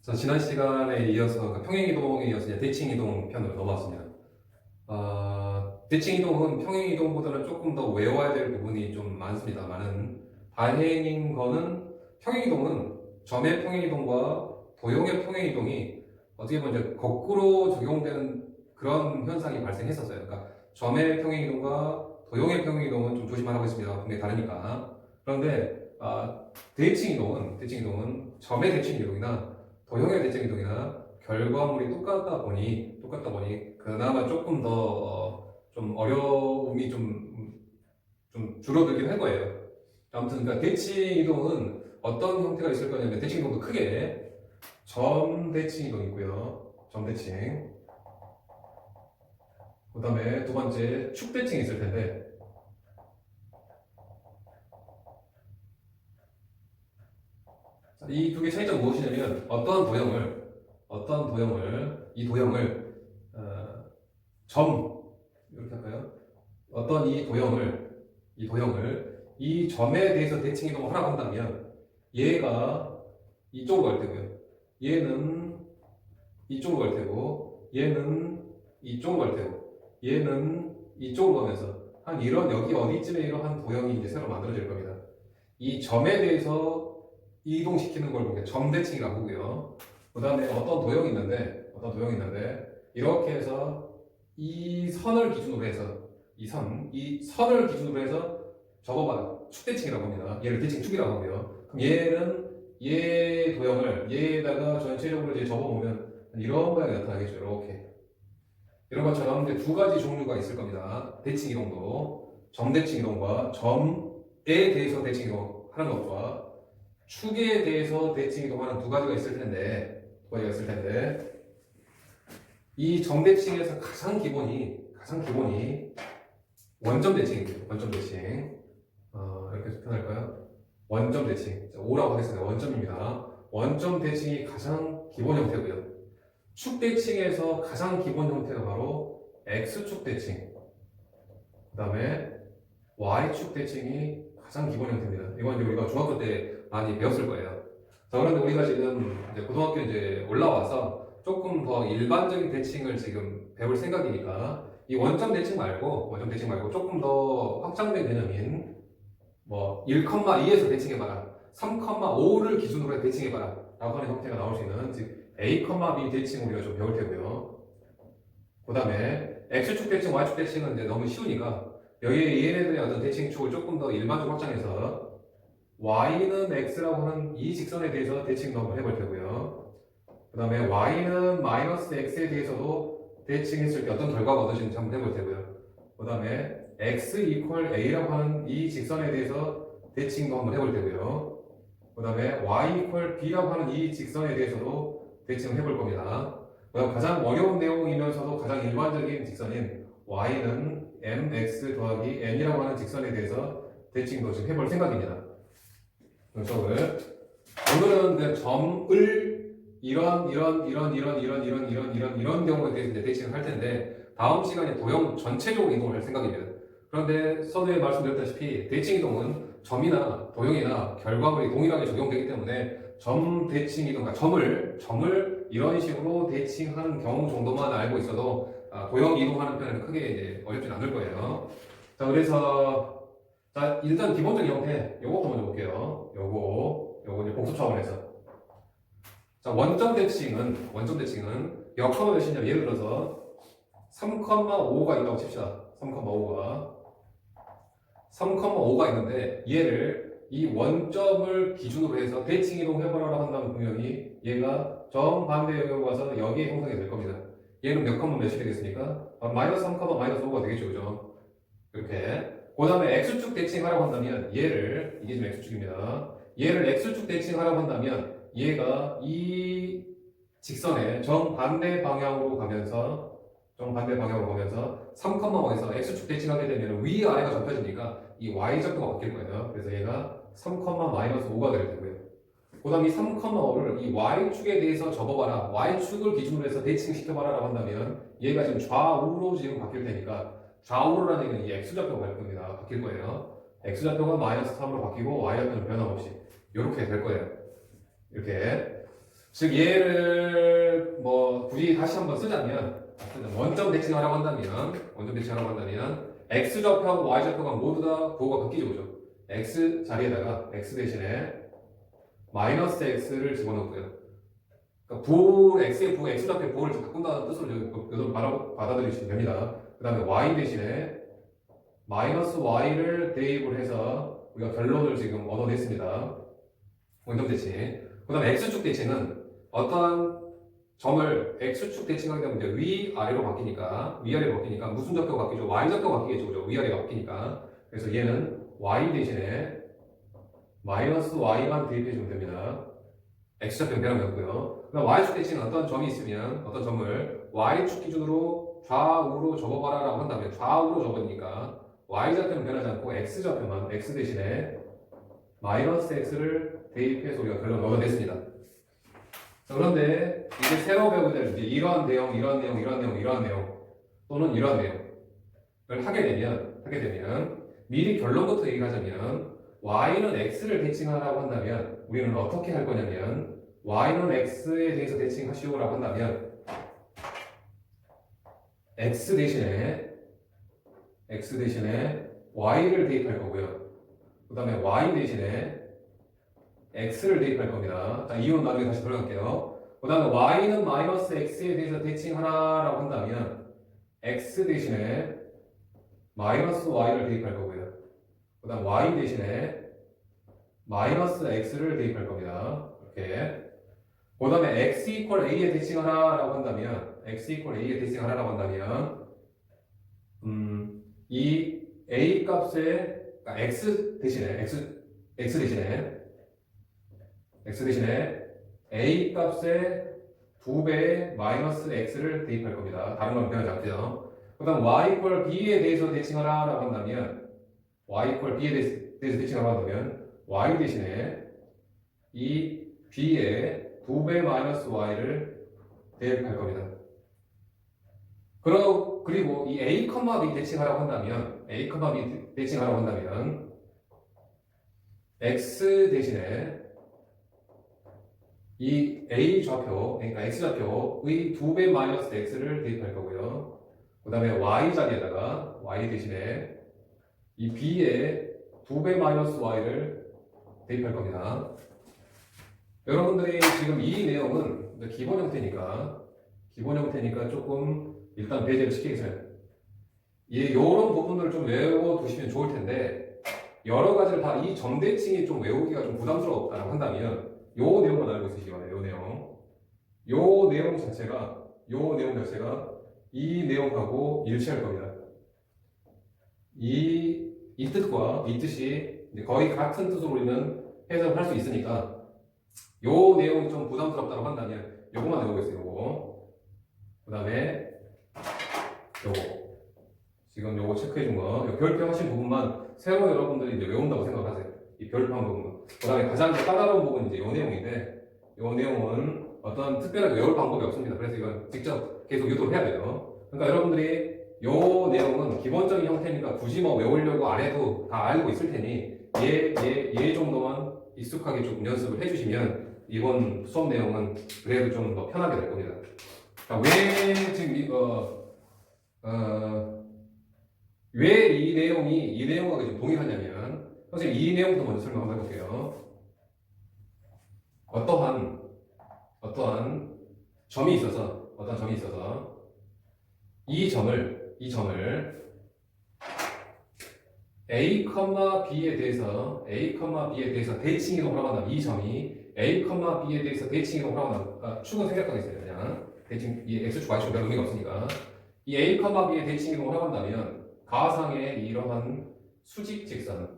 자, 지난 시간에 이어서 평행이동에 이어서 이제 대칭이동 편으로 넘어왔습니다. 대칭이동은 평행이동보다는 조금 더 외워야 될 부분이 좀 많습니다만은 다행인 거는 평행이동은 점의 평행이동과 도형의 평행이동이 어떻게 보면 이제 거꾸로 적용되는 그런 현상이 발생했었어요. 그러니까 점의 평행이동과 도형의 평행이동은 좀 조심하라고 했습니다. 분명히 다르니까. 그런데 대칭이동은 점의 대칭이동이나 도형의 대칭이동이나 결과물이 똑같다 보니 그나마 조금 더 좀 어려움이 좀 줄어들긴 할 거예요. 아무튼 그러니까 대칭이동은 어떤 형태가 있을 거냐면 대칭이동도 크게 점 대칭이동이 있고요. 점 대칭. 그 다음에 두 번째 축 대칭이 있을 텐데 이 두 개 차이점은 무엇이냐면 이 도형을 점 이렇게 할까요? 이 점에 대해서 대칭 이동을 하라고 한다면 얘가 이쪽으로 갈 테고요. 얘는 이쪽으로 갈 테고 얘는 이쪽으로 갈 테고 얘는 이쪽으로 가면서 한 이런 여기 어디쯤에 이러한 도형이 이제 새로 만들어질 겁니다. 이 점에 대해서 이동시키는 걸 보게 점 대칭이라고 하고요. 그 다음에 어떤 도형이 있는데 이렇게 해서 이 선을 기준으로 해서 이 선을 기준으로 해서 접어봐요. 축 대칭이라고 합니다. 얘를 대칭 축이라고 하고요. 그럼 얘는 얘 도형을 얘에다가 전체적으로 이제 접어보면 이런 모양이 나타나겠죠. 이런 것처럼 이제 두 가지 종류가 있을 겁니다. 대칭 이동도 점 대칭 이동과 점에 대해서 대칭 이동 하는 것과 축에 대해서 대칭 이동하는 두 가지가 있을 텐데 이 점 대칭에서 가장 기본이 원점 대칭입니다. 원점 대칭. 이렇게 표현할까요? 원점 대칭. O라고 하겠습니다. 원점입니다. 원점 대칭이 가장 기본 형태고요. 축 대칭에서 가장 기본 형태가 바로 X축 대칭. 그 다음에 Y축 대칭이 가장 기본 형태입니다. 이건 이제 우리가 중학교 때 많이 배웠을 거예요. 자, 그런데 우리가 지금 이제 고등학교 이제 올라와서 조금 더 일반적인 대칭을 지금 배울 생각이니까 이 원점 대칭 말고 조금 더 확장된 개념인 뭐 1,2에서 대칭해봐라, 3,5를 기준으로 해서 대칭해봐라 라고 하는 형태가 나올 수 있는 즉 A, B 대칭 우리가 좀 배울 테고요. 그 다음에 X축 대칭, Y축 대칭은 이제 너무 쉬우니까 여기에 얘네들의 어떤 대칭축을 조금 더 일반적으로 확장해서 Y는 X라고 하는 이 직선에 대해서 대칭도 한번 해볼 테고요. 그 다음에 Y는 마이너스 X에 대해서도 대칭했을 때 어떤 결과가 얻어지는지 한번 해볼 테고요. 그 다음에 X 이퀄 A라고 하는 이 직선에 대해서 대칭도 한번 해볼 테고요. 그 다음에 Y 이퀄 B라고 하는 이 직선에 대해서도 대칭을 해볼 겁니다. 그다음 가장 어려운 내용이면서도 가장 일반적인 직선인 Y는 mx 더하기 n이라고 하는 직선에 대해서 대칭도 지금 해볼 생각입니다. 오늘은 점을 이런 경우에 대해서 이제 대칭을 할 텐데 다음 시간에 도형 전체적으로 이동을 할 생각입니다. 그런데 서두에 말씀드렸다시피 대칭 이동은 점이나 도형이나 결과물이 동일하게 적용되기 때문에 점 대칭 이동, 그러니까 점을 이런 식으로 대칭하는 경우 정도만 알고 있어도 도형 이동하는 편에는 크게 이제 어렵진 않을 거예요. 자, 그래서 일단 기본적인 형태 요것도 먼저 볼게요. 요거 이제 복수 차원에서. 자, 원점 대칭은 역학으로 되시냐면 예를 들어서 3,5가 있다고 칩시다. 3,5가 있는데 얘를 이 원점을 기준으로 해서 대칭 이동해보라고 한다면 분명히 얘가 정반대 영역으로 가서 여기에 형성이 될 겁니다. 얘는 몇 컴마 몇이 되겠습니까? 마이너스 3, 마이너스 5가 되겠죠, 그죠? 이렇게. 그 다음에 X축 대칭하라고 한다면 이게 지금 X축입니다. 얘를 X축 대칭하라고 한다면 얘가 이 직선의 정반대 방향으로 가면서 3,5에서 X축 대칭하게 되면 위아래가 접혀지니까 이 Y좌표가 바뀔 거예요. 그래서 얘가 3, 마이너스 5가 될 테고요. 그 다음 이 3,5를 이 Y축에 대해서 접어봐라, Y축을 기준으로 해서 대칭시켜봐라 라고 한다면 얘가 지금 좌우로 지금 바뀔 테니까 좌우로라는 얘기는 이 X좌표가 바뀔 거예요. X좌표가 마이너스 3으로 바뀌고 Y좌표는 변함없이 이렇게 될 거예요. 이렇게. 즉 얘를 뭐 굳이 다시 한번 쓰자면 원점 대칭하라고 한다면 x 좌표하고 y 좌표가 모두 다 부호가 바뀌죠, 그죠? x 자리에다가 x 대신에 마이너스 x를 집어넣고요. 그러니까 부호 x의 부호 x 좌표의 부호를 바꾼다는 뜻으로 여러분 받아들이시면 됩니다. 그 다음에 y 대신에 마이너스 y를 대입을 해서 우리가 결론을 지금 얻어냈습니다. 원점 대칭. 그 다음에 x축 대칭은 어떠한 점을 x축 대칭하게 되면 이제 위아래로 바뀌니까 무슨 좌표가 바뀌죠? y좌표가 바뀌겠죠, 그죠? 위아래가 바뀌니까. 그래서 얘는 y 대신에 마이너스 y만 대입해주면 됩니다. x좌표는 변함이었고요. 그다음 y축 대칭은 어떤 점이 있으면 어떤 점을 y축 기준으로 좌우로 접어봐라라고 한다면 좌우로 접으니까 y좌표는 변하지 않고 x좌표만 x 대신에 마이너스 x를 대입해서 우리가 결론을 얻어냈습니다. 자, 그런데 이제 새로 배우게 될 이러한 내용 또는 이러한 내용을 하게 되면 미리 결론부터 얘기하자면 y는 x를 대칭하라고 한다면 우리는 어떻게 할 거냐면 y는 x에 대해서 대칭하시오라고 한다면 x 대신에 y를 대입할 거고요. 그 다음에 y 대신에 x를 대입할 겁니다. 자, 이유는 나중에 다시 들어갈게요. 그 다음에 y는 마이너스 x에 대해서 대칭하라고 한다면 x 대신에 마이너스 y를 대입할 거고요. 그 다음 y 대신에 마이너스 x를 대입할 겁니다. 이렇게. 그 다음에 x 이퀄 a에 대칭하라고 한다면 이 a 값에 그러니까 x 대신에 a 값에 2배의 마이너스 x를 대입할 겁니다. 다른 건 변하지 않고요. 그 다음 y 이퀄 b에 대해서 대칭하라고 한다면 y 대신에 이 b에 2배 마이너스 y를 대입할 겁니다. 그리고 이 a, b 대칭하라고 한다면 x 대신에 이 a 좌표, 그러니까 x 좌표의 2배 마이너스 x를 대입할 거고요. 그 다음에 y 자리에다가 y 대신에 이 b에 2배 마이너스 y를 대입할 겁니다. 여러분들이 지금 이 내용은 기본 형태니까 조금 일단 배제를 시키겠어요. 이런 부분들을 좀 외워두시면 좋을 텐데 여러 가지를 다 이 점대칭이 좀 외우기가 좀 부담스럽다고 한다면 요 내용만 알고 있으시기 바래요. 요 내용 자체가 이 내용하고 일치할 겁니다. 이 뜻과 이 뜻이 거의 같은 뜻으로 우리는 해석을 할 수 있으니까 요 내용이 좀 부담스럽다고 한다면 요거만 외우겠어요. 요거. 그 다음에 요거. 지금 요거 체크해 준 거. 별표 하신 부분만 새로 여러분들이 이제 외운다고 생각하세요. 이 별표한 부분만. 그 다음에 가장 까다로운 부분이 이제 요 내용인데 요 내용은 어떤 특별하게 외울 방법이 없습니다. 그래서 이건 직접 계속 유도를 해야 돼요. 그러니까 여러분들이 요 내용은 기본적인 형태니까 굳이 뭐 외우려고 안 해도 다 알고 있을 테니 얘 정도만 익숙하게 좀 연습을 해주시면 이번 수업 내용은 그래도 좀 더 편하게 될 겁니다. 자, 왜 지금 왜 이 내용과 지금 동일하냐면 선생님 이 내용부터 먼저 설명 한번 해볼게요. 어떠한 점이 있어서 이 점을 A, B에 대해서 대칭 이동을 하고 나면 이 점이 A, B에 대해서 대칭 이동을 하고 나면 축은 생략하겠어요. 그냥 대칭 이 x축, y축 별 의미가 없으니까 이 A, B에 대칭 이동을 하고 나면 가상의 이러한 수직 직선,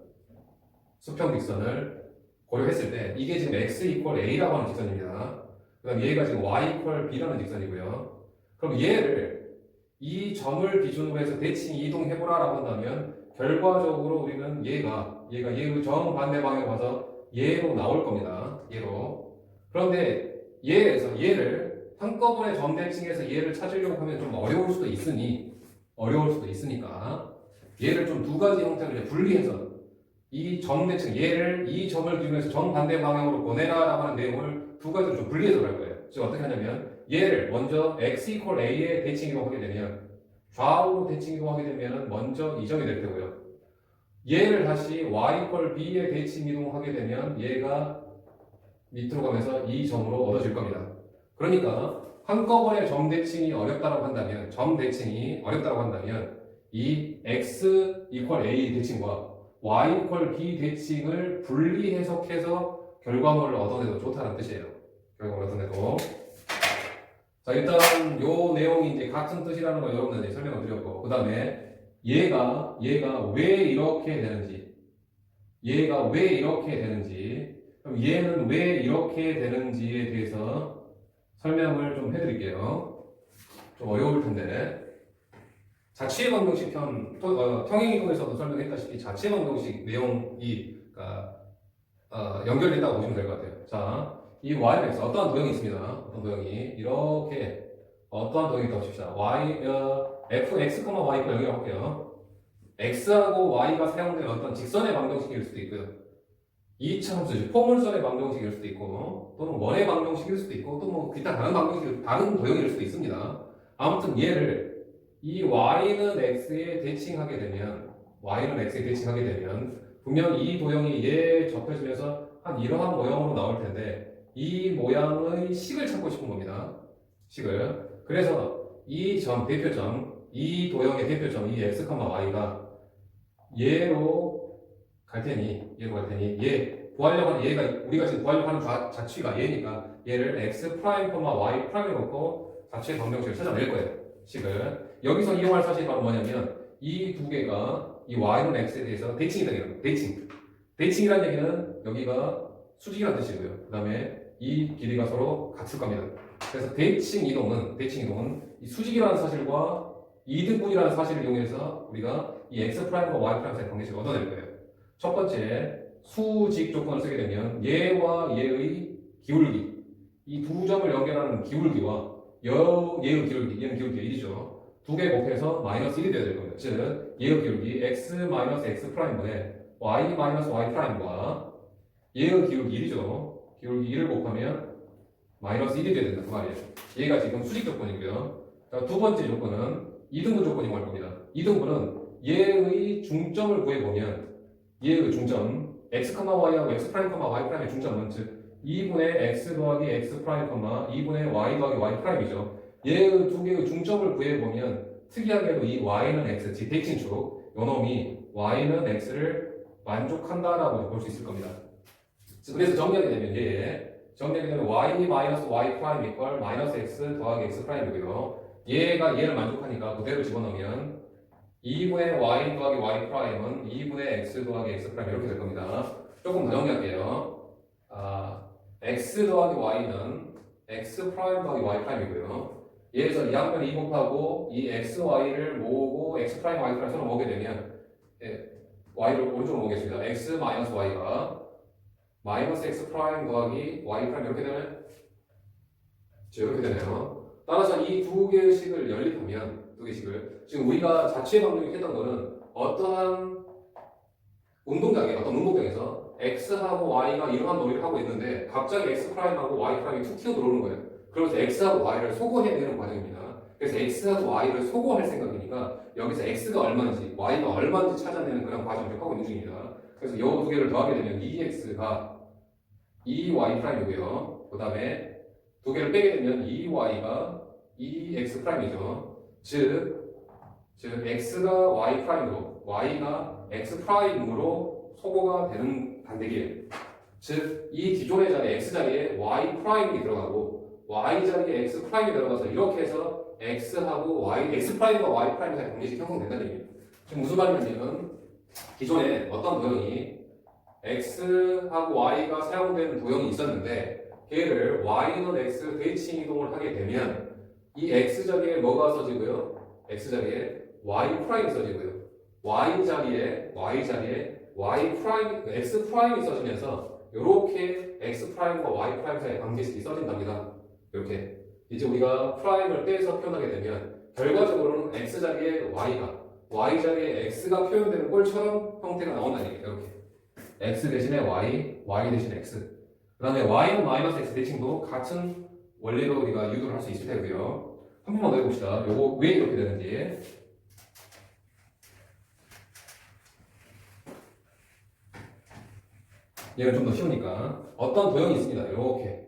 수평 직선을 고려했을 때 이게 지금 x 이퀄 a라고 하는 직선입니다. 그다음 얘가 지금 y 이퀄 b라는 직선이고요. 그럼 얘를 이 점을 기준으로 해서 대칭 이동해보라라고 한다면 결과적으로 우리는 얘가 얘의 정반대 방향으로 가서 얘로 나올 겁니다. 얘로. 그런데 얘를 한꺼번에 점 대칭해서 얘를 찾으려고 하면 좀 어려울 수도 있으니까 얘를 좀 두 가지 형태로 분리해서 이 점 대칭 얘를 이 점을 기준으로 해서 정반대 방향으로 보내라라고 하는 내용을 두 가지로 좀 분리해서 갈 거예요. 즉 어떻게 하냐면 얘를 먼저 x 이퀄 a의 대칭 이동하게 되면 좌우로 대칭 이동하게 되면 먼저 이 점이 될 테고요. 얘를 다시 y 이퀄 b의 대칭 이동하게 되면 얘가 밑으로 가면서 이 점으로 얻어질 겁니다. 그러니까 한꺼번에 점 대칭이 어렵다고 한다면 이 x 이퀄 a 대칭과 y 이퀄 b 대칭을 분리 해석해서 결과물을 얻어내도 좋다는 뜻이에요. 결과물을 얻어내도. 자, 일단 요 내용이 이제 같은 뜻이라는 걸 여러분들한테 설명을 드렸고, 그 다음에 얘가 왜 이렇게 되는지, 그럼 얘는 왜 이렇게 되는지에 대해서 설명을 좀 해드릴게요. 좀 어려울 텐데. 자취의 방정식 평행이동에서도 설명했다시피 자취의 방정식 내용이 연결된다고 보시면 될 것 같아요. 자, 이 y에서 어떠한 도형이 있습니다. 어떤 도형이 이렇게 어떠한 도형이 있다고 칩시다. fx, y가 0이라고 할게요. x하고 y가 사용된 어떤 직선의 방정식일 수도 있고요. 2차 함수, 포물선의 방정식일 수도 있고, 또는 원의 방정식일 수도 있고, 또 뭐 기타 다른 도형일 수도 있습니다. 아무튼 얘를 이 y는 x에 대칭하게 되면 분명 이 도형이 얘에 접해지면서 한 이러한 모양으로 나올 텐데 이 모양의 식을 찾고 싶은 겁니다. 식을. 그래서 이 점, 대표점, 이 도형의 대표점, 이 x, y가 얘로 갈 테니 구하려고 하는 우리가 지금 구하려고 하는 자취가 얘니까 얘를 x 프라임, y 프라임에 놓고 자취의 방정식을 찾아낼 거예요. 식을. 여기서 이용할 사실이 바로 뭐냐면 이 두 개가 이 y는 x에 대해서 대칭이라는 얘기예요. 대칭이라는 얘기는 여기가 수직이라는 뜻이고요. 그 다음에 이 길이가 서로 같을 겁니다. 그래서 대칭 이동은 이 수직이라는 사실과 이등분이라는 사실을 이용해서 우리가 이 x 프라임과 y 프라임 사이 관계식을 얻어낼 거예요. 첫 번째 수직 조건을 쓰게 되면 얘와 얘의 기울기, 이 두 점을 연결하는 기울기와 얘의 기울기, 얘는 기울기 1이죠. 두 개 곱해서 마이너스 1이 되어야 될 겁니다. 즉 얘의 기울기 x 마이너스 x 프라임분의 y 마이너스 y 프라임과 얘의 기울기 1이죠. 기울기 1을 곱하면 마이너스 1이 되어야 된다. 그 말이에요. 얘가 지금 수직 조건이고요. 자, 두 번째 조건은 이등분 조건이 할 겁니다. 이등분은 얘의 중점을 구해보면 얘의 중점 x, y하고 x 프라임, y 프라임의 중점은 즉 2분의 x 더하기 x 프라임, 2분의 y 더하기 y 프라임이죠. 얘의 두 개의 중점을 구해보면 특이하게도 이 y는 x, 즉 대칭축 요놈이 y는 x를 만족한다라고 볼 수 있을 겁니다. 그래서 정리하게 되면 y 마이너스 y 프라임 이퀄 마이너스 x 더하기 x 프라임이고요. 얘가 얘를 만족하니까 그대로 집어넣으면 2분의 y 더하기 y 프라임은 2분의 x 더하기 x 프라임 이렇게 될 겁니다. 조금 더 정리할게요. x 더하기 y는 x 프라임 더하기 y 프라임이고요. 얘에서 2항변 2 곱하고 이 x, y를 모으고 x 프라임, y 프라임 서로 모으게 되면 y를 오른쪽으로 모으겠습니다. x 마이너스 y가 마이너스 x 프라임 더하기 y 프라임 이렇게 되네요. 따라서 이 두 개의 식을 연립하면 지금 우리가 자취의 방정식 했던 거는 어떤 운동장에서 x하고 y가 이러한 놀이를 하고 있는데 갑자기 x 프라임하고 y 프라임이 툭 튀어 들어오는 거예요. 그래서 x하고 y를 소거해내는 과정입니다. 그래서 x하고 y를 소거할 생각이니까 여기서 x가 얼마인지 y가 얼마인지 찾아내는 그런 과정을 하고 있는 중입니다. 그래서 이 두 개를 더하게 되면 2x가 2y 프라임이고요. 그 다음에 두 개를 빼게 되면 2y가 2x 프라임이죠. 즉 x가 y 프라임으로 y가 x 프라임으로 소거가 되는 단계예요. 즉 이 기존의 자리에 x 자리에 y 프라임이 들어가고 y 자리에 x 프라임이 들어가서 이렇게 해서 x하고 x 프라임과 y 프라임 사이 관계식 형성된다는 얘기예요. 지금 무슨 말이냐면 기존에 어떤 도형이 x하고 y가 사용되는 도형이 있었는데 걔를 y는 x 대칭 이동을 하게 되면 이 x 자리에 뭐가 써지고요? x 자리에 y 프라임이 써지고요. y 자리에 y 프라임, x 프라임이 써지면서 이렇게 x 프라임과 y 프라임 사이의 관계식이 써진답니다. 이렇게 이제 우리가 프라임을 떼서 표현하게 되면 결과적으로는 x 자리에 y가 y 자리에 x가 표현되는 꼴처럼 형태가 나온다는 얘기예요. 이렇게 x 대신에 y 대신에 x. 그 다음에 y는 마이너스 x 대칭도 같은 원리로 우리가 유도를 할 수 있을 테고요. 한 번만 더 해봅시다. 요거 왜 이렇게 되는지. 얘는 좀 더 쉬우니까 어떤 도형이 있습니다. 이렇게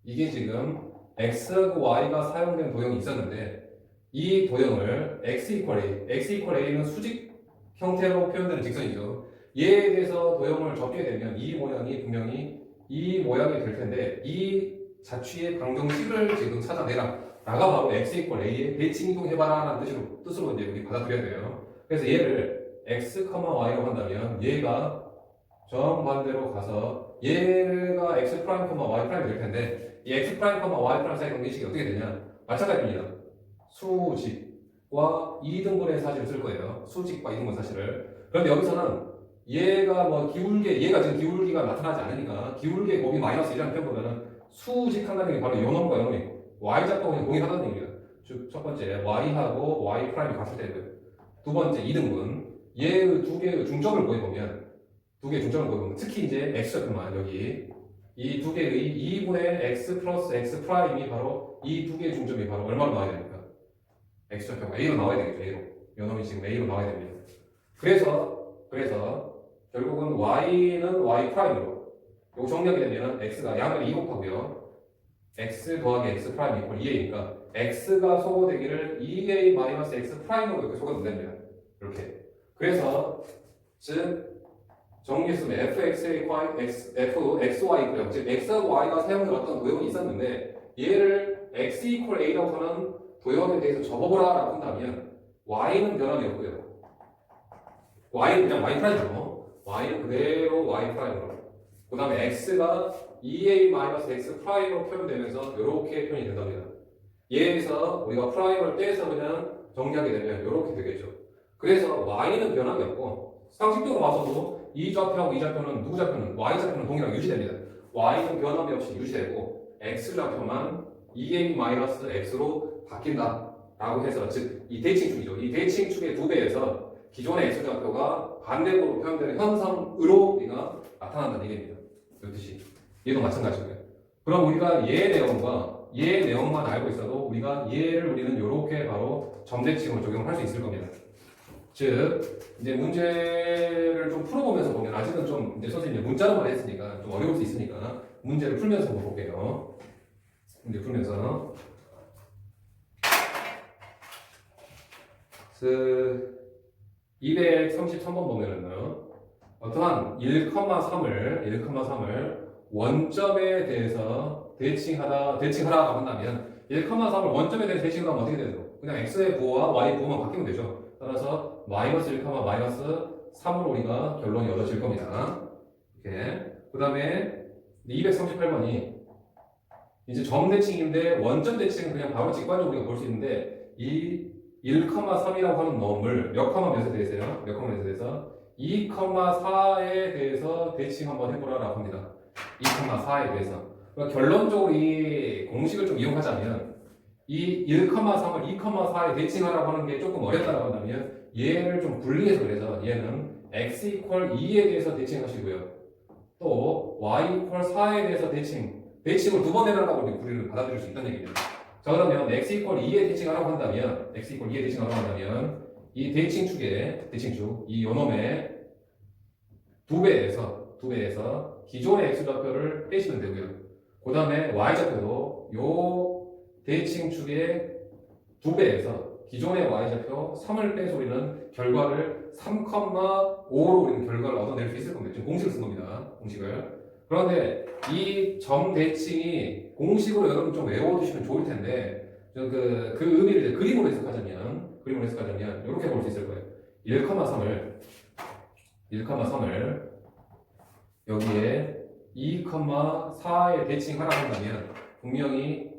이게 지금 x하고 y가 사용된 도형이 있었는데 이 도형을 x equal a는 수직 형태로 표현되는 직선이죠. 얘에 대해서 도형을 접게 되면 이 모양이 분명히 이 모양이 될 텐데 이 자취의 방정식을 지금 찾아내라. 라가 바로 x equal a의 대칭이동해봐라 라는 뜻으로 이제 우리 받아들여야 돼요. 그래서 얘를 x, y라고 한다면 얘가 정반대로 가서 얘가 x 프라임, y 프라임이 될 텐데 이 x 프라임, y 프라임 사이 관계식이 어떻게 되냐? 마찬가지입니다. 수직과 이등분의 사실을 쓸 거예요. 수직과 이등분 사실을. 그런데 여기서는 얘가 뭐 얘가 지금 기울기가 나타나지 않으니까 기울기의 곱이 마이너스 1이라는 표현보다는 수직 한다는 게 바로 요놈과 요놈이 y좌표가 그냥 동일하다는 얘기입니다. 즉 첫 번째 y하고 y 프라임이 같을 때고요. 두 번째 이등분 얘의 두 개의 중점을 보여보면 특히 이제 x좌표만 여기 이 두 개의 2분의 x 플러스 x 프라임이 바로 이 두 개의 중점이 바로 얼마로 나와야 됩니까? x좌표가 a로 나와야 되겠죠. A로. 요놈이 지금 a로 나와야 됩니다. 그래서 결국은 y는 y 프라임으로 요거 정리하게 되면 x가 양을 2 곱하고요. x 더하기 x 프라임 이퀄 2a니까 x가 소거되기를 2a 마이너스 x 프라임으로 이렇게 소거된답니다. 이렇게. 그래서 즉 정리했으면 fxy, fxy고요. 즉 x하고 y가 사용된 어떤 도형이 있었는데 얘를 x equal a라고 하는 도형에 대해서 접어보라 라고 한다면 y는 변함이 없고요. y는 그냥 y 프라임이죠. y는 그대로 y 프라임으로. 그 다음에 x가 2a-x 프라임으로 표현되면서 이렇게 표현이 된답니다. 얘에서 우리가 프라임을 빼서 그냥 정리하게 되면 이렇게 되겠죠. 그래서 y는 변함이 없고 상식적으로 봐서도 이 좌표하고 이 좌표는 누구 좌표는 y 좌표는 동일하게 유지됩니다. y는 변함이 없이 유지되고 x 좌표만 2a-x로 바뀐다 라고 해서 즉 이 대칭축이죠. 이 대칭축의 두 배에서 기존의 x 좌표가 반대로 표현되는 현상으로 우리가 나타난다는 얘기입니다. 이렇듯이 얘도 마찬가지고요. 그럼 우리가 얘 내용만 알고 있어도 우리는 이렇게 바로 점대칭으로 적용을 할 수 있을 겁니다. 즉 이제 문제를 좀 풀어보면서 보면 아직은 좀 이제 선생님이 문자로만 했으니까 좀 어려울 수 있으니까 문제를 풀면서 볼게요. 문제 풀면서 233번 보면은요. 어떠한 1,3을 원점에 대해서 대칭하라고 한다면 1,3을 원점에 대해서 대칭을 하면 어떻게 되죠? 그냥 x의 부호와 y의 부호만 바뀌면 되죠. 따라서 마이너스 1, 마이너스 3으로 우리가 결론이 얻어질 겁니다. 이렇게. 그 다음에 238번이 이제 점 대칭인데 원점 대칭은 그냥 바로 직관적으로 우리가 볼 수 있는데 이 1,3이라고 하는 놈을 몇 몇에 대해서요? 몇 몇에 대해서 2,4에 대해서 대칭 한번 해보라라고 합니다. 2,4에 대해서. 그러니까 결론적으로 이 공식을 좀 이용하자면 이 1,3을 2,4에 대칭하라고 하는 게 조금 어렵다고 한다면 얘를 좀 분리해서 그래서 얘는 x equal 2에 대해서 대칭하시고요. 또 y equal 4에 대해서 대칭을 두 번 해달라고 우리를 받아들일 수 있다는 얘기입니다. 자 그러면 x equal 2에 대칭하라고 한다면 이 대칭축 이 요놈의 두 배에서 기존의 x좌표를 빼시면 되고요. 그 다음에 y좌표도 요 대칭축의 두 배에서 기존의 y좌표 3을 빼서 우리는 결과를 3,5로 우리는 결과를 얻어낼 수 있을 겁니다. 지금 공식을 쓴 겁니다. 공식을. 그런데 이 점 대칭이 공식으로 여러분 좀 외워두시면 좋을 텐데 그 의미를 이제 그림으로 해석하자면 이렇게 볼 수 있을 거예요. 1,3을 여기에 2,4에 대칭하라고 한다면 분명히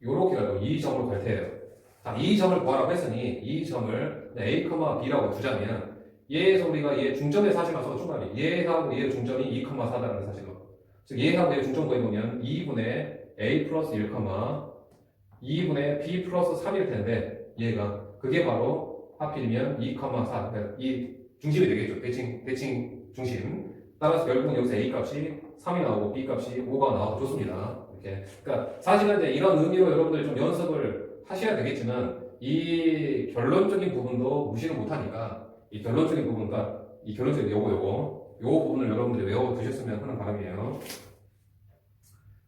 이렇게 가고 이 점으로 갈 테예요. 자, 이 점을 구하라고 했으니 이 점을 a, b라고 두자면 얘에서 우리가 얘 중점의 사실만 써도 충분히 얘하고 얘의 중점이 2,4다라는 사실로 즉 얘하고 얘의 중점 구해보면 2분의 a 플러스 1, 2분의 b 플러스 3일 텐데 얘가 그게 바로 하필이면 2,4 그러니까 이 중심이 되겠죠. 대칭 중심. 그 따라서 결국은 여기서 A 값이 3이 나오고 B 값이 5가 나와서 좋습니다. 이렇게. 그러니까 사실은 이제 이런 의미로 여러분들이 좀 연습을 하셔야 되겠지만 이 결론적인 부분도 무시를 못하니까 이 결론적인 부분과 이 결론적인 요 부분을 여러분들이 외워두셨으면 하는 바람이에요.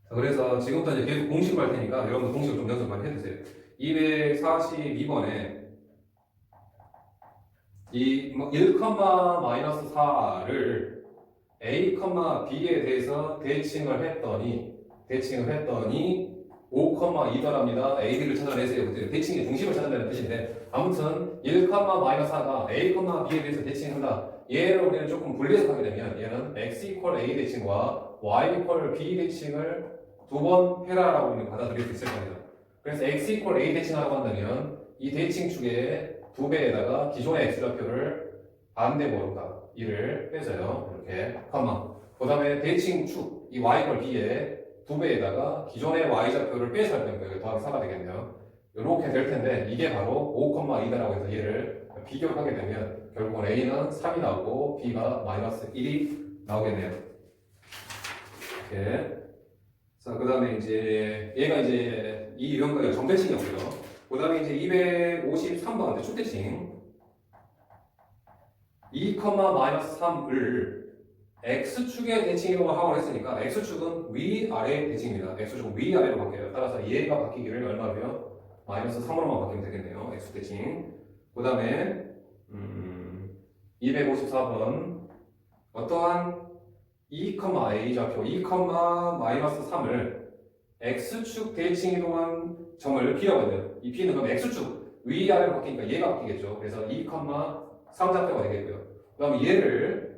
자, 그래서 지금부터 이제 계속 공식을 할 테니까 여러분들 공식을 좀 연습 많이 해주세요. 242번에 이 1,-4를 A, B에 대해서 대칭을 했더니 5,2더랍니다. A, B를 찾아내세요. 대칭의 중심을 찾아내는 뜻인데 아무튼 1,-4가 A, B에 대해서 대칭한다. 얘를 우리는 조금 분리해서 하게 되면 얘는 X 이퀄 A 대칭과 Y 이퀄 B 대칭을 두 번 해라라고 우리는 받아들일 수 있을 겁니다. 그래서 X 이퀄 A 대칭하라고 한다면 이 대칭축의 2배에다가 기존의 X좌표를 반대번호가 1을 빼서요. 이렇게 그 다음에 대칭축 이 Y 이퀄 B에 2배에다가 기존의 Y좌표를 빼서 할 때는 더하기 4가 되겠네요. 이렇게 될 텐데 이게 바로 5,2다라고 해서 얘를 비교를 하게 되면 결국은 A는 3이 나오고 B가 마이너스 1이 나오겠네요. 이렇게. 자, 그 다음에 이제 얘가 이제 이런 거가 정대칭이었고요. 그 다음에 이제 253번 축대칭 2,-3을 X축의 대칭이라고 하고 했으니까 X축은 위아래 대칭입니다. X축은 위아래로 바뀌어요. 따라서 얘가 바뀌기를 얼마로요? 마이너스 3으로만 바뀌면 되겠네요. X 대칭. 그 다음에 254번 어떠한 2,A 좌표 2,-3을 X축 대칭 이동한 점을 B라고 해요. 이 B는 그럼 X축 위아래로 바뀌니까 얘가 바뀌겠죠. 그래서 2,3 좌표가 되겠고요. 그 다음에 얘를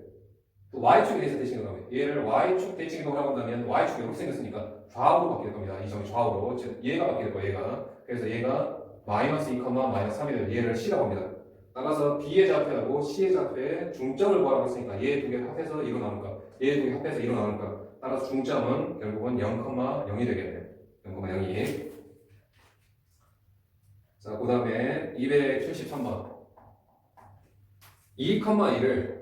또 Y축에 대해서 대칭을 하면 얘를 Y축 대칭 이동을 하고 나면 Y축이 이렇게 생겼으니까 좌우로 바뀔 겁니다. 이 점이 좌우로 즉 얘가 바뀔 거예요. 얘가 그래서 얘가 마이너스 2,-3이 되면 얘를 C라고 합니다. 따라서 B의 좌표하고 C의 좌표의 중점을 구하라고 했으니까 얘 두 개 합해서 1로 나올까? 얘 두 개 합해서 1로 나올까? 따라서 중점은 결국은 0,0이 되겠네요. 0,0이. 자, 그 다음에 273번 2,1을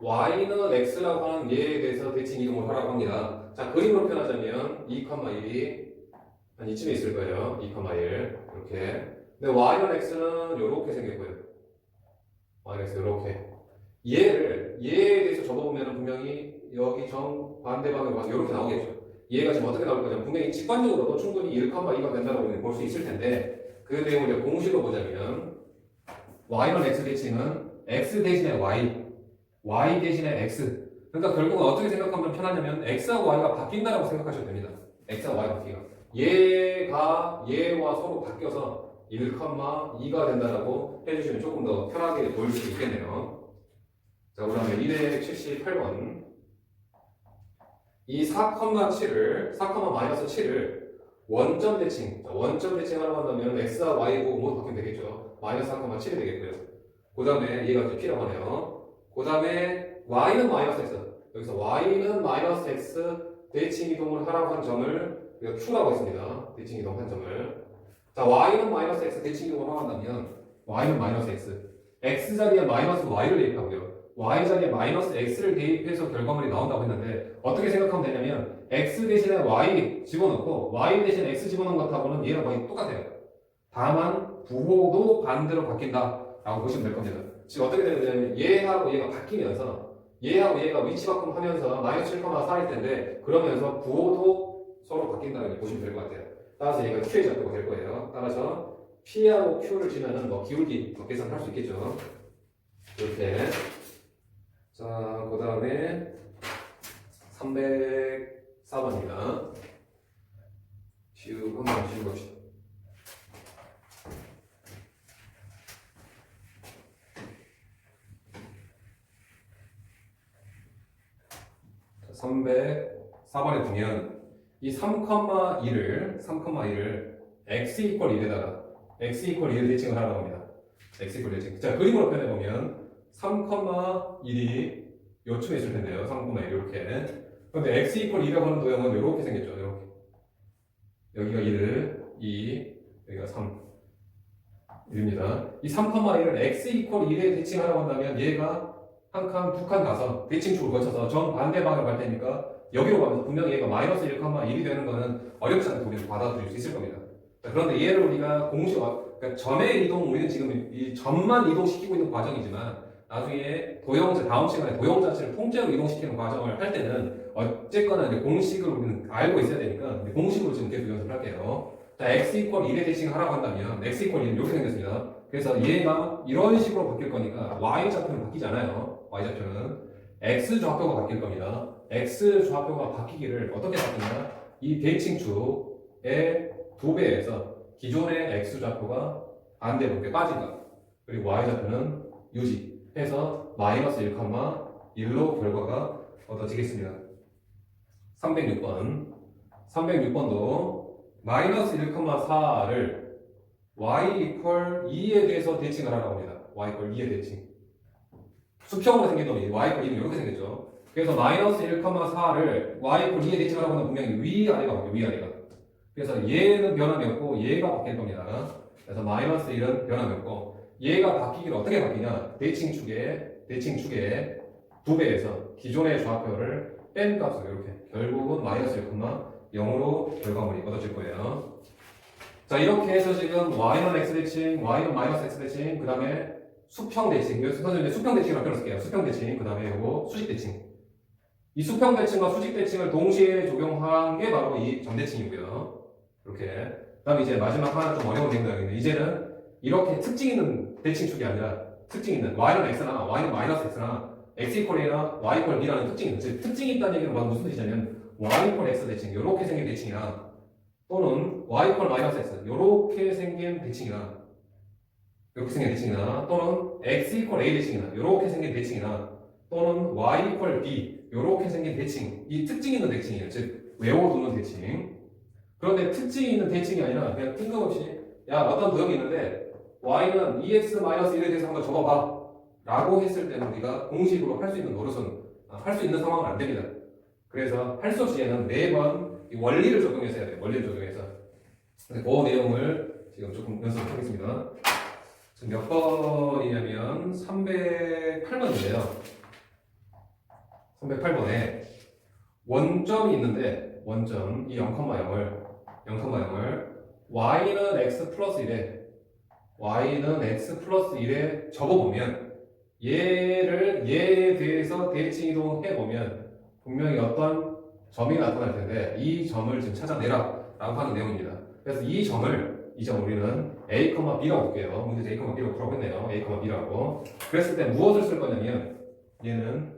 y는 x라고 하는 얘에 대해서 대칭 이동을 하라고 합니다. 자, 그림으로 표현하자면 2,1이 한 이쯤에 있을 거예요. 2,1 이렇게. 근데 y는 x는 이렇게 생겼고요. y는 x 이렇게. 얘에 대해서 적어보면 분명히 여기 정 반대방으로 가서 이렇게 나오겠죠. 얘가 지금 어떻게 나올 거냐면 분명히 직관적으로도 충분히 1,2가 된다고 볼 수 있을 텐데 그 내용을 공식으로 보자면 y는 x 대칭은 x 대신에 y 대신에 x. 그러니까 결국은 어떻게 생각하면 편하냐면 x하고 y가 바뀐다라고 생각하셔도 됩니다. x하고 y 바뀌가. 얘와 서로 바뀌어서 1,2가 된다라고 해주시면 조금 더 편하게 보일 수 있겠네요. 자, 그 다음에 278번. 이 4,7을 원점 대칭. 원점 대칭하라고 한다면 x와 y고 모두 바뀌면 되겠죠. 마이너스 4,7이 되겠고요. 그 다음에 얘가 이제 p라고 하네요. 그 다음에 y는 마이너스 x. 여기서 y는 마이너스 x 대칭 이동을 하라고 한 점을 우리가 q라고 했습니다. 대칭 이동한 점을. 자, y는 마이너스 x 대칭 이동을 하라고 한다면 y는 마이너스 x. x 자리에 마이너스 y를 대입하고요. y 자리에 마이너스 x를 대입해서 결과물이 나온다고 했는데 어떻게 생각하면 되냐면 x 대신에 y 집어넣고 y 대신에 x 집어넣은 것하고는 얘랑 거의 똑같아요. 다만 부호도 반대로 바뀐다 라고 보시면 될 겁니다. 지금 어떻게 되냐면 얘하고 얘가 바뀌면서 얘하고 얘가 위치 바꿈하면서 마이너스 7,4일 텐데 그러면서 부호도 서로 바뀐다는 보시면 될 것 같아요. 따라서 얘가 q의 좌표가 될 거예요. 따라서 p하고 q를 지면은 뭐 기울기 계산할 수 있겠죠. 이렇게. 자, 그 다음에 304번입니다. 한번 지워봅시다. 자, 304번에 보면 이 3,1을 x 이퀄 1에다가 x 이퀄 1을 대칭을 하라고 합니다. x 이퀄 대칭. 자, 그림으로 표현해보면 3,1이 요쯤에 있을 텐데요. 3,1 이렇게. 그런데 x 이퀄 2라고 하는 도형은 이렇게 생겼죠. 이렇게. 여기가 1, 2, 여기가 3. 1입니다. 이 3,1을 x 이퀄 1에 대칭하라고 한다면 얘가 한 칸, 두 칸 가서 대칭축을 거쳐서 정반대 방향으로 갈 테니까 여기로 가면서 분명히 얘가 마이너스 1,1이 되는 거는 어렵지 않게 우리는 받아들일 수 있을 겁니다. 자, 그런데 얘를 우리가 그러니까 점의 이동, 우리는 지금 이 점만 이동시키고 있는 과정이지만 나중에 다음 시간에 도형 자체를 통째로 이동시키는 과정을 할 때는 어쨌거나 이제 공식을 우리는 알고 있어야 되니까 공식으로 지금 계속 연습을 할게요. 자, x 이퀄 1의 대칭을 하라고 한다면 x 이퀄 1은 이렇게 생겼습니다. 그래서 얘가 이런 식으로 바뀔 거니까 y 좌표는 바뀌지 않아요. y 좌표는 x 좌표가 바뀔 겁니다. x 좌표가 바뀌기를 어떻게 바뀌냐? 이 대칭축의 2배에서 기존의 x 좌표가 반대로 빠진다. 그리고 y 좌표는 유지해서 마이너스 1,1로 결과가 얻어지겠습니다. 306번. 306번도 마이너스 1,4를 y 이퀄 2에 대해서 대칭을 하라고 합니다. y 이퀄 2의 대칭. 수평으로 생긴 놈이 y 이퀄 2는 이렇게 생겼죠. 그래서 마이너스 1,4를 y 이퀄 2에 대칭하라고 하면 분명히 위아래가 바뀌어요. 위아래가. 그래서 얘는 변함이 없고 얘가 바뀔 겁니다. 그래서 마이너스 1은 변함이 없고 얘가 바뀌기를 어떻게 바뀌냐? 대칭축의 2배에서 기존의 좌표를 뺀 값으로 이렇게 결국은 마이너스 1,0으로 결과물이 얻어질 거예요. 자, 이렇게 해서 지금 y는 x 대칭, y는 마이너스 x 대칭, 그 다음에 수평 대칭. 선생님 수평 대칭이라고 표현할게요. 수평 대칭, 그 다음에 이거 수직 대칭. 이 수평 대칭과 수직 대칭을 동시에 적용한 게 바로 이 점대칭이고요. 이렇게. 그 다음에 이제 마지막 하나 좀 어려운 내용인데 이제는 이렇게 특징 있는 대칭축이 아니라 특징 있는 y는 x나 y는 마이너스 x나 x 이퀄 a나 y 이퀄 b라는 특징이 있는, 즉 특징이 있다는 얘기는 무슨 뜻이냐면 y 이퀄 x 대칭 이렇게 생긴 대칭이나 또는 y 이퀄 마이너스 x 이렇게 생긴 대칭이나 또는 x 이퀄 a 대칭이나 이렇게 생긴 대칭이나 또는 y 이퀄 b 이렇게 생긴 대칭, 이 특징 있는 대칭이에요. 즉 외워두는 대칭. 그런데 특징이 있는 대칭이 아니라 그냥 뜬금없이 야 어떤 도형이 있는데 y는 2x-1에 대해서 한번 적어봐 라고 했을 때는 우리가 공식으로 할 수 있는 노릇은 할 수 있는 상황은 안 됩니다. 그래서 할 수 없이 얘는 매번 이 원리를 적용해서 해야 돼요. 원리를 적용해서. 그 내용을 지금 조금 연습하겠습니다. 지금 몇 번이냐면 308번인데요. 308번에 원점이 있는데 원점 이 0,0을 y는 x 플러스 1에 적어보면 얘에 대해서 대칭 이동해보면 분명히 어떤 점이 나타날 텐데 이 점을 지금 찾아내라 라고 하는 내용입니다. 그래서 이 점을 우리는 a, b라고 볼게요. 문제에서 a, b라고 풀라고 했네요. a, b라고. 그랬을 때 무엇을 쓸 거냐면 얘는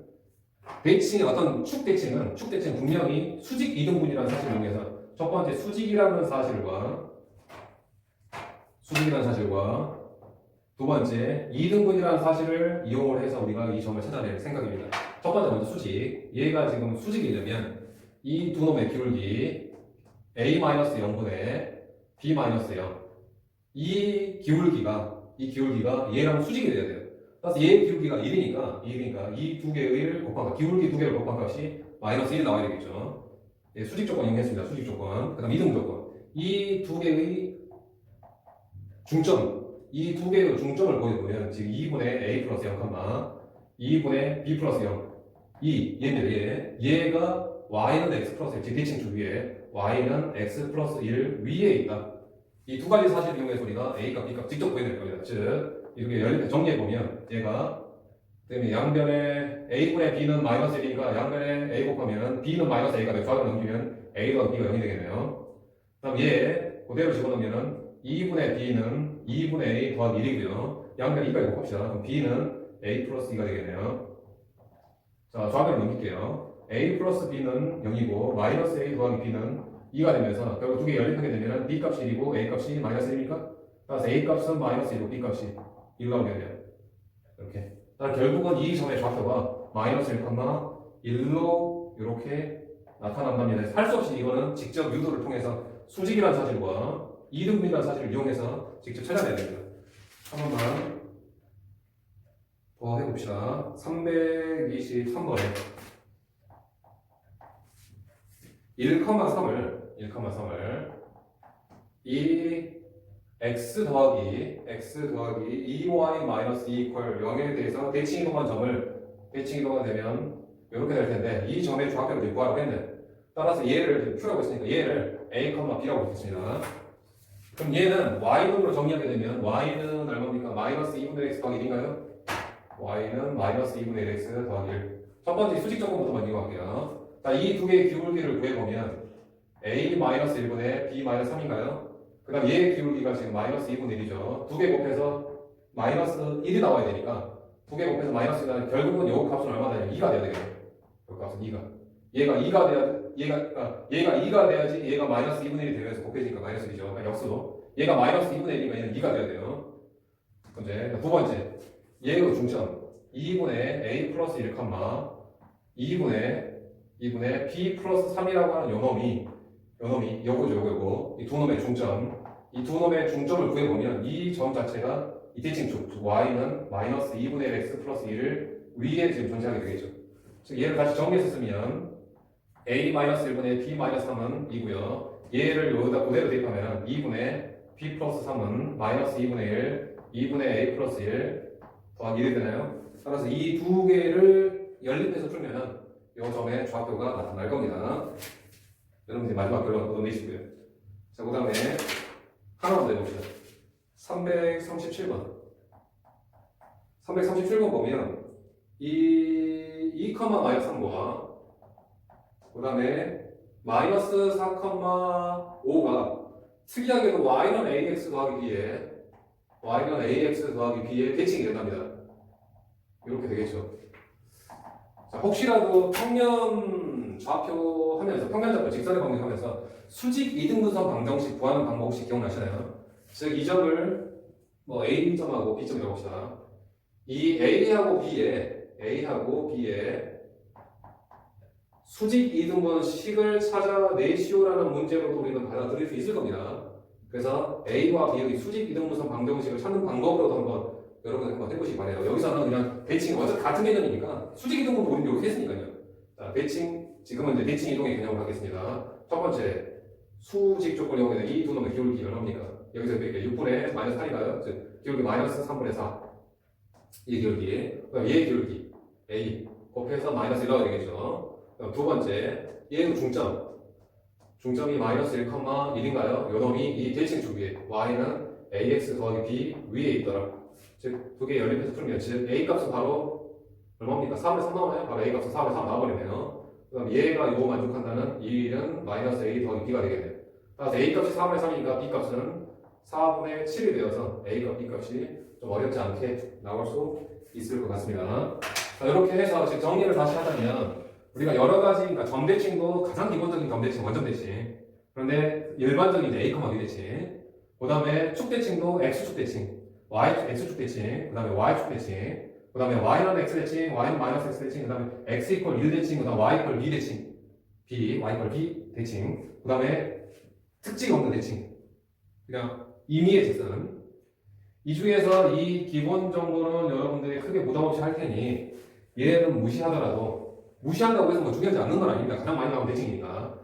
대칭의 어떤 축 대칭은 분명히 수직 이등분이라는 사실을 이용해서 첫 번째 수직이라는 사실과 두 번째 이등분이라는 사실을 이용을 해서 우리가 이 점을 찾아낼 생각입니다. 첫 번째 먼저 수직. 얘가 지금 수직이려면 이 두 놈의 기울기 a-0분의 b-0 이 기울기가 얘랑 수직이 돼야 돼요. 따라서 얘의 기울기가 1이니까 이 두 개를 곱한 값, 기울기 두 개를 곱한 값이 마이너스 1이 나와야 되겠죠. 예, 수직 조건 이용했습니다. 수직 조건. 그 다음 이등 조건. 이 두 개의 중점, 이 두 개의 중점을 보여보면 지금 2분의 a 플러스 0, 2분의 b 플러스 0 얘입니다. 얘가 y는 x 플러스 1, 대칭축 위에 y는 x 플러스 1 위에 있다. 이 두 가지 사실을 이용해서 우리가 a값, b값 직접 보여낼 겁니다. 즉 이렇게 열립 정리해보면 얘가 그다음에 양변에 a분의 b는 마이너스 1이니까 양변에 a 곱하면 b는 마이너스 a가 되고 좌변 넘기면 a 더하기 b가 0이 되겠네요. 그다음 얘 그대로 집어넣으면 2분의 b는 2분의 a 더하기 1이고요. 양변 2까지 곱합시다. 그럼 b는 a 플러스 2가 되겠네요. 자, 좌변을 넘길게요. a 플러스 b는 0이고 마이너스 a 더하기 b는 2가 되면서 결국 두 개 연립하게 되면 b 값이 1이고 a 값이 마이너스 1입니까? 따라서 a 값은 마이너스 1이고 b 값이 1로 나오게 돼요. 이렇게. 따라서 결국은 이 점의 좌표가 마이너스 1,1로 이렇게 나타난답니다. 할 수 없이 이거는 직접 유도를 통해서 수직이라는 사실과 이등분이라는 사실을 이용해서 직접 찾아내야 됩니다. 한 번만 더 해봅시다. 323번에 1,3을 이 x 더하기 2y 마이너스 2 이퀄 0에 대해서 대칭 이동한 점을 대칭 이동가 되면 이렇게 될 텐데 이 점의 좌표를 구하라고 했네. 따라서 얘를 Q라고 했으니까 얘를 A, B라고 했습니다. 그럼 얘는 y분으로 정리하게 되면 y는 얼마입니까? 마이너스 2분의 x 더하기 1인가요? y는 마이너스 2분의 x 더하기 1. 첫 번째 수직 적분부터 먼저 이용할게요. 자, 이 두 개의 기울기를 구해보면 a 마이너스 1분의 b 마이너스 3인가요? 그 다음 얘의 기울기가 지금 마이너스 2분의 1이죠. 두 개 곱해서 마이너스 1이 나와야 되니까 두 개 곱해서 마이너스 1이면 결국은 요 값은 얼마 되냐? 2가 돼야 되겠네. 요 값은 2가. 얘가 2가 돼야 얘가 2가 돼야지 얘가 마이너스 2분의 1이 되면서 곱해지니까 마이너스 1이죠. 그러니까 역수로. 얘가 마이너스 2분의 1이니까 얘는 2가 돼야 돼요. 번째. 두 번째. 얘의 중점. 2분의 a 플러스 1, 2분의 b 플러스 3이라고 하는 요놈이 요거죠. 이 두 놈의 중점. 이 두 놈의 중점을 구해보면 이 점 자체가 이 대칭축 y는 마이너스 2분의 1 x 플러스 1을 위에 지금 존재하게 되겠죠. 즉 얘를 다시 정리해서 쓰면 a 마이너스 1분의 b 마이너스 3은 2고요. 얘를 여기다 그대로 대입하면 2분의 b 플러스 3은 마이너스 2분의 1, 2분의 a 플러스 1 더하기 1이 되나요? 따라서 이 두 개를 연립해서 풀면은 이 점의 좌표가 나타날 겁니다. 여러분들이 마지막 결론 얻어내시고요. 자, 그 다음에 하나만 더 해봅시다. 337번. 337번 보면 이 2, 마이너스 3과 그 다음에 마이너스 4,5가 특이하게도 y는 ax 더하기 b의 대칭이 된답니다. 이렇게 되겠죠. 자, 혹시라도 평면 좌표 하면서 평면 좌표 직선의 방정 하면서 수직 이등분선 방정식 구하는 방법 혹시 기억나시나요? 즉 이 점을 뭐 A점하고 B점이라고 합시다. 이 A하고 B의 수직 이등분식을 찾아내시오라는 문제로도 우리는 받아들일 수 있을 겁니다. 그래서 A와 B의 수직 이등분선 방정식을 찾는 방법으로도 한번 여러분 한번 해보시기 바래요. 여기서는 그냥 대칭 어차피 같은 개념이니까 수직 이등분도 우리는 이렇게 했으니까요. 자, 지금은 이제 대칭 이동의 개념을 하겠습니다. 첫 번째 수직 조건을 이용해서 이 두 놈의 기울기 얼마입니까? 여기서 이렇게 6분의 마이너스 8인가요? 즉 기울기 마이너스 3분의 4. 이 기울기. 그다음 얘의 기울기 A 곱해서 마이너스 1가 되겠죠. 그다음 두 번째 얘의 중점이 마이너스 1,1인가요? 요놈이 이 대칭축 위에 y는 ax 더하기 b 위에 있더라. 즉 두 개 연립해서 풀면 즉 a 값은 바로 얼마입니까? 4분의 3 나오나요? 바로 a 값은 4분의 3 나와버리네요. 그 다음 얘가 요거 만족한다는 1은 마이너스 a 더하기 b가 되겠네요. 따라서 a 값이 4분의 3이니까 b 값은 4분의 7이 되어서 a 값, b 값이 좀 어렵지 않게 나올 수 있을 것 같습니다. 자, 이렇게 해서 지금 정리를 다시 하자면 우리가 여러 가지, 그러니까 점대칭도 가장 기본적인 점대칭, 원점대칭. 그런데 일반적인 A, B 대칭. 그 다음에 축대칭도 X축 대칭, X축 대칭, 그 다음에 Y축 대칭, 그 다음에 Y는 X 대칭, Y는 마이너스 X 대칭, 그 다음에 X 이퀄 1 대칭, 그 다음에 Y 이퀄 B 대칭, Y 이퀄 B 대칭, 그 다음에 특징 없는 대칭. 그냥 임의의 직선. 이 중에서 이 기본 정보는 여러분들이 크게 부담 없이 할 테니 얘는 무시한다고 해서 뭐 중요하지 않는 건 아닙니다. 가장 많이 나오는 대칭이니까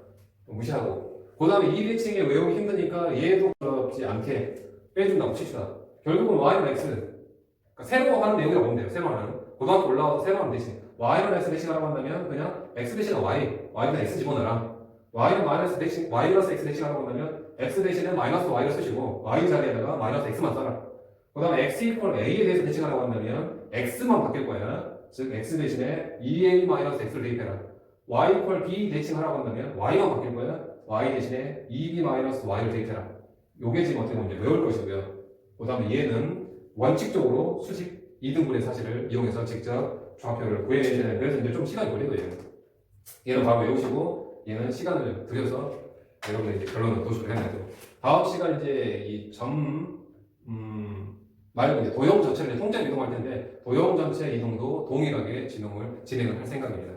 무시하고 그 다음에 이 대칭에 외우기 힘드니까 얘도 어렵지 않게 빼준다고 칩시다. 결국은 y는 x 그러니까 새로 하는 내용이라고 보면 돼요. 새로 하는 고등학교 올라와서 새로 하는 대칭 y는 x 대칭하라고 한다면 그냥 x 대신에 y는 x 집어넣어라. y는 마이너스 대칭 y 플러스 x 대칭하라고 한다면 x 대신에 마이너스 y를 쓰시고 y 자리에다가 마이너스 x만 써라. 그 다음에 x 이퀄 a에 대해서 대칭하라고 한다면 x만 바뀔 거야. 즉 x 대신에 2a-x를 대입해라. y 이퀄 b 대칭하라고 한다면 y만 바뀔 거야. y 대신에 2b-y를 대입해라. 요게 지금 어떻게 보면 외울 것이고요. 그 다음에 얘는 원칙적으로 수직 이등분의 사실을 이용해서 직접 좌표를 구해내야 되는 그래서 이제 좀 시간이 걸리고요. 얘는 바로 외우시고 얘는 시간을 들여서 여러분이 이제 결론을 도출을 해야 되고 다음 시간 이제 이 말고 이제 도형 전체를 통째로 이동할 텐데 도형 전체 이동도 동일하게 진행을 할 생각입니다.